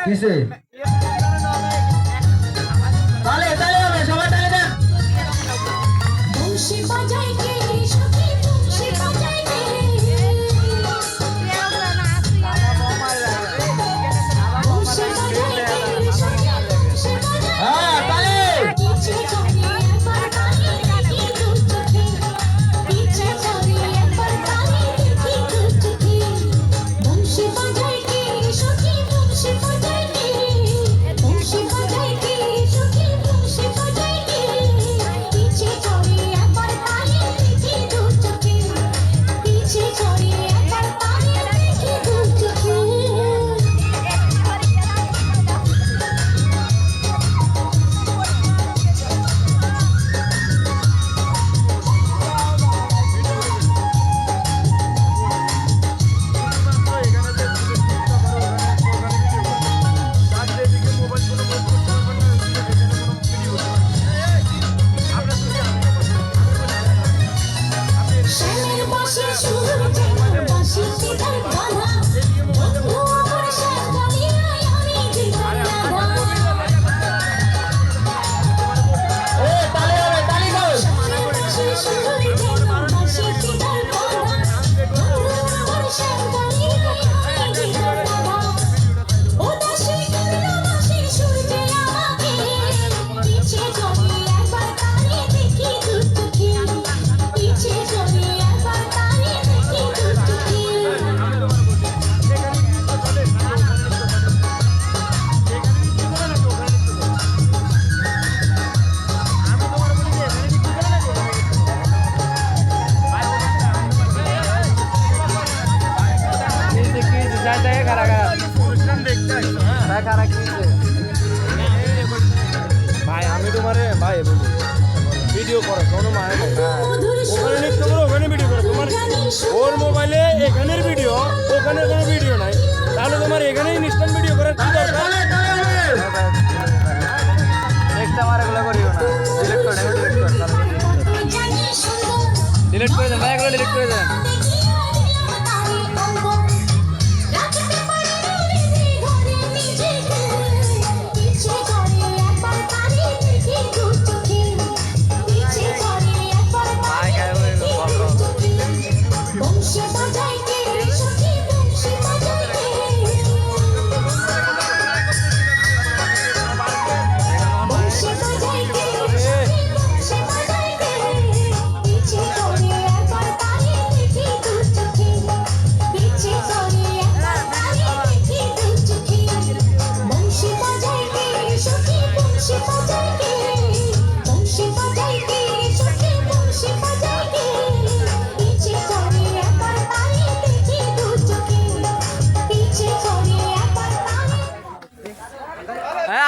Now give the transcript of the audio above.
কিসে তালে তালে হবে সবাই তালে দেন বংশী বাজাই কে সখী বংশী বাজাই কে বংশী বাজাই কে সখী বংশী বাজাই হ্যাঁ তালে পিছে চলে একবার তালি দেখি দু চোখে পিছে চলে একবার তালি দেখি দু চোখে বংশী বাজাই কে সখী বংশী বাজাই কে বংশী বাজাই কে সখী বংশী বাজাই কে পিছে চলে একবার তালি দেখি দু চোখে পিছে চলে একবার তালি দেখি দু চোখে শ্যামের বাঁশি সুর যেমন বাঁশি পিতার গানা বন্ধু আমার শ্যাম গালিয়ায় আমি জীবন রাধা এ তালে হবে তালি দাও শ্যামের বাঁশি সুর যেমন বাঁশি পিতার গানা বন্ধু আমার শ্যাম গালিয়ায় আমি জীবন রাধা ও দাসী করল বাঁশির সুর যে আমাকে পিছে চলে একবার তালি দেখি দু চোখে পিছে চলে একবার তালি দেখি দু চোখে ভাই আমি তোমারে ভাই বলি ভিডিও করো কোনো মানে নাই ওখানে লিখতে করো ওখানে ভিডিও করো তোমার ওর মোবাইলে এখানের ভিডিও ওখানে কোনো ভিডিও নাই তাহলে তোমার এখানে ইনস্ট্যান্ট ভিডিও করার কি দরকার তালে তালে হবে নেক্সট আমার এগুলো করিও না ডিলিট করে দেন জানি সুন্দর ডিলিট করে দেন ভাই এগুলো ডিলিট করে দেন